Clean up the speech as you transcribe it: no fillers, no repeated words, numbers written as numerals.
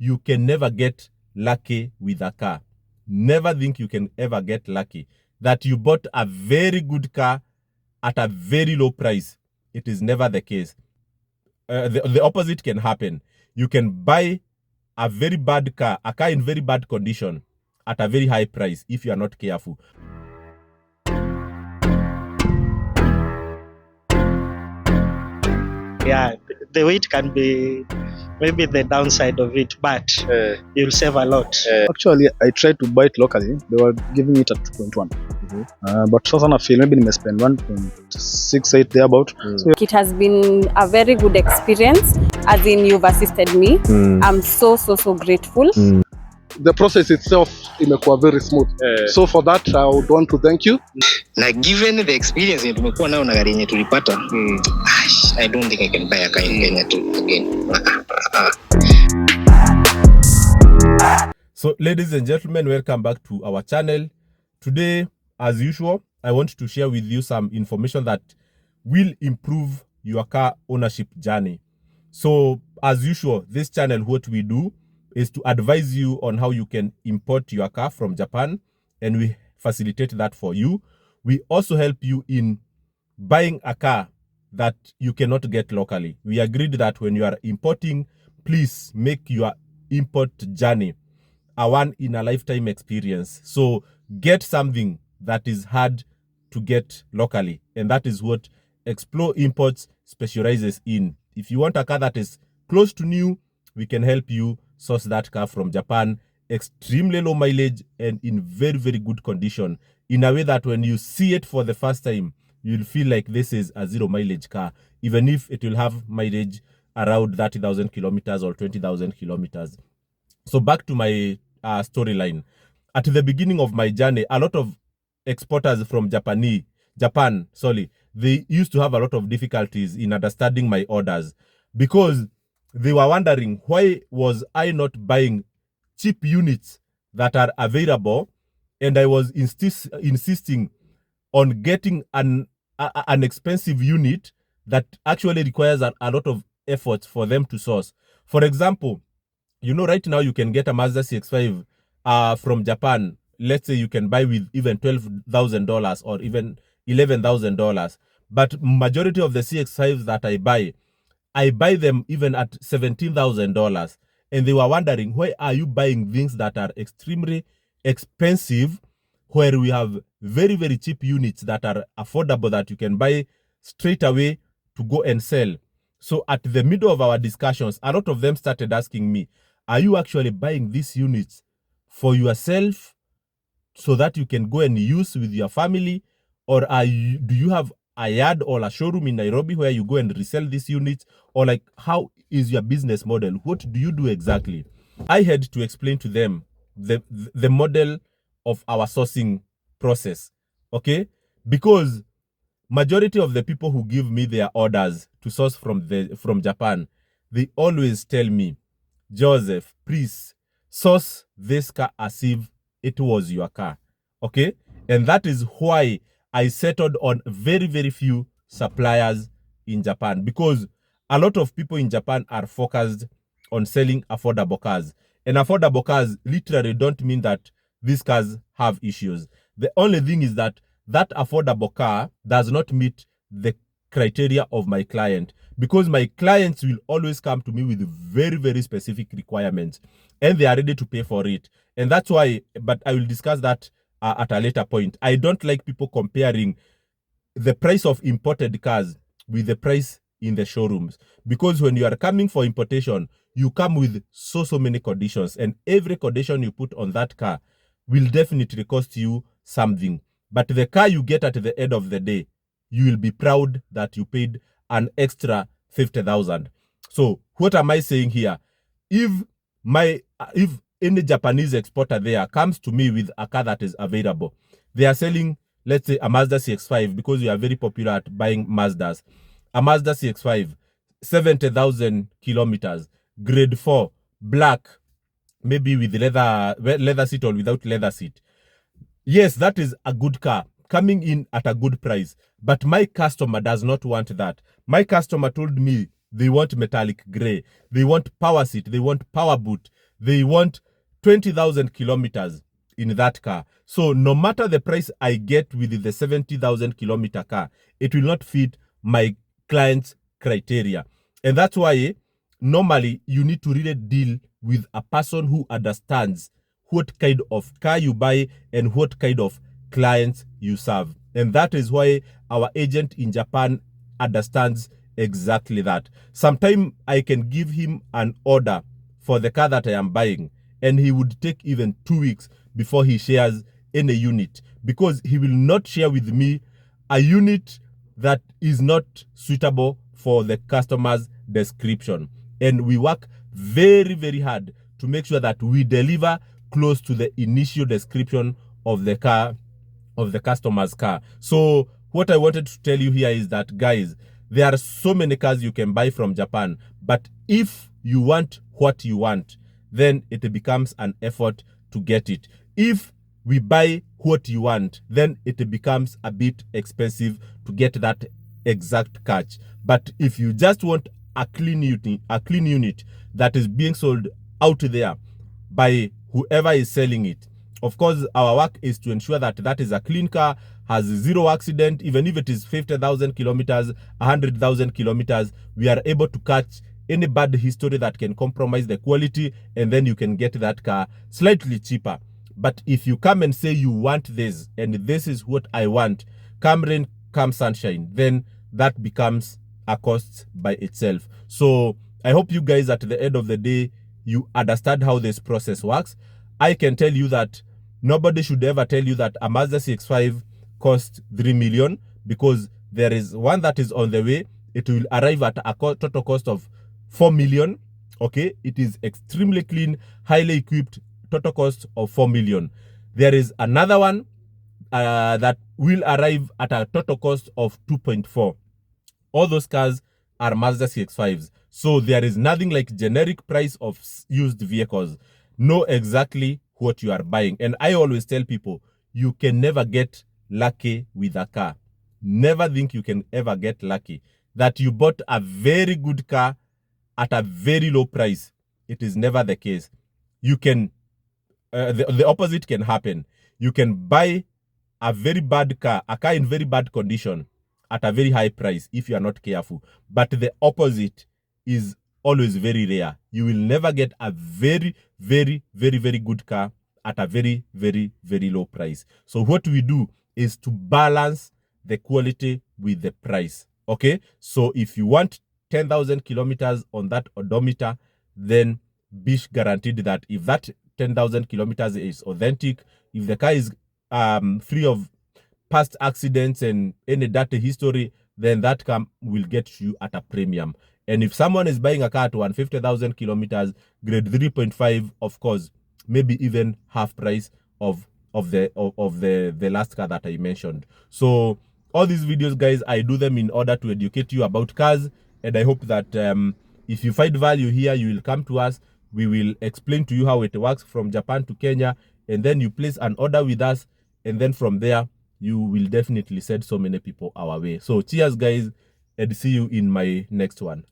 you can never get lucky with a car. Never think you can ever get lucky. That you bought a very good car at a very low price. It is never the case. The opposite can happen. You can buy a very bad car, a car in very bad condition at a very high price if you are not careful. Yeah, the weight can be maybe the downside of it, but you'll save a lot. Actually, I tried to buy it locally. They were giving it at 2.1. But sasa na feel maybe nimespend 1.68 thereabout. So it has been a very good experience, as in you've assisted me. I'm so grateful. The process itself imekuwa very smooth. So for that I would want to thank you. Na given the experience yenye tumekuwa nayo na gari yenye tulipata, I don't think I can buy a car in Kenya again. So ladies and gentlemen, welcome back to our channel. Today, as usual, I want to share with you some information that will improve your car ownership journey. So as usual, this channel, what we do is to advise you on how you can import your car from Japan, and we facilitate that for you. We also help you in buying a car that you cannot get locally. We agreed that when you are importing, please make your import journey a one-in-a-lifetime experience. So get something that is hard to get locally, and that is what Xplore Imports specializes in. If you want a car that is close to new, we can help you source that car from Japan, extremely low mileage and in very good condition, in a way that when you see it for the first time, you'll feel like this is a zero mileage car, even if it will have mileage around 30,000 kilometers or 20,000 kilometers. So back to my storyline. At the beginning of my journey, a lot of exporters from Japan, they used to have a lot of difficulties in understanding my orders, because they were wondering, why was I not buying cheap units that are available, and I was insisting on getting an expensive unit that actually requires a lot of effort for them to source. For example, you know, right now you can get a Mazda CX-5 from Japan. Let's say you can buy with even $12,000 or even $11,000. But majority of the CX-5s that I buy them even at $17,000. And they were wondering, why are you buying things that are extremely expensive, where we have very cheap units that are affordable, that you can buy straight away to go and sell? So at the middle of our discussions, a lot of them started asking me, are you actually buying these units for yourself so that you can go and use with your family? Or do you have a yard or a showroom in Nairobi where you go and resell these units? Or like, how is your business model? What do you do exactly? I had to explain to them the model of our sourcing process, okay? Because majority of the people who give me their orders to source from Japan, they always tell me, Joseph, please source this car as if it was your car, okay? And that is why I settled on very few suppliers in Japan, because a lot of people in Japan are focused on selling affordable cars. And affordable cars literally don't mean that these cars have issues. The only thing is that affordable car does not meet the criteria of my client, because my clients will always come to me with very specific requirements, and they are ready to pay for it. And that's why, but I will discuss that at a later point. I don't like people comparing the price of imported cars with the price in the showrooms, because when you are coming for importation, you come with so many conditions, and every condition you put on that car will definitely cost you something. But the car you get at the end of the day, you will be proud that you paid an extra 50,000. So what am I saying here? If any Japanese exporter there comes to me with a car that is available, they are selling, let's say, a Mazda CX-5, because we are very popular at buying Mazdas. A Mazda CX-5, 70,000 kilometers, grade 4, black, maybe with leather seat or without leather seat. Yes, that is a good car coming in at a good price, but my customer does not want that. My customer told me they want metallic gray, they want power seat, they want power boot, they want 20,000 kilometers in that car. So no matter the price I get with the 70,000 kilometer car, it will not fit my client's criteria. And that's why normally you need to really deal with a person who understands what kind of car you buy and what kind of clients you serve. And that is why our agent in Japan understands exactly that. Sometimes I can give him an order for the car that I am buying, and he would take even 2 weeks before he shares any unit, because he will not share with me a unit that is not suitable for the customer's description. And we work very, very hard to make sure that we deliver close to the initial description of the car, of the customer's car. So what I wanted to tell you here is that, guys, there are so many cars you can buy from Japan, but if you want what you want, then it becomes an effort to get it. If we buy what you want, then it becomes a bit expensive to get that exact catch. But if you just want a clean unit that is being sold out there by whoever is selling it, of course, our work is to ensure that that is a clean car, has zero accident. Even if it is 50,000 kilometers, 100,000 kilometers, we are able to catch any bad history that can compromise the quality, and then you can get that car slightly cheaper. But if you come and say you want this, and this is what I want, come rain, come sunshine, then that becomes a cost by itself. So I hope you guys, at the end of the day, you understand how this process works. I can tell you that nobody should ever tell you that a Mazda CX-5 costs 3 million, because there is one that is on the way. It will arrive at a total cost of 4 million. Okay, it is extremely clean, highly equipped, total cost of 4 million. There is another one that will arrive at a total cost of 2.4. All those cars are Mazda CX-5s. So there is nothing like generic price of used vehicles. Know exactly what you are buying. And I always tell people, you can never get lucky with a car. Never think you can ever get lucky. That you bought a very good car at a very low price. It is never the case. You can, the opposite can happen. You can buy a very bad car, a car in very bad condition, at a very high price if you are not careful. But the opposite is always very rare. You will never get a very, very, very, very good car at a very, very, very low price. So what we do is to balance the quality with the price. Okay, so if you want 10,000 kilometers on that odometer, then be guaranteed that if that 10,000 kilometers is authentic, if the car is free of past accidents and any dirty history, then that car will get you at a premium. And if someone is buying a car at 150,000 kilometers, grade 3.5, of course, maybe even half price of the last car that I mentioned. So all these videos, guys, I do them in order to educate you about cars, and I hope that if you find value here, you will come to us. We will explain to you how it works from Japan to Kenya, and then you place an order with us, and then from there you will definitely send so many people our way. So cheers, guys, and see you in my next one.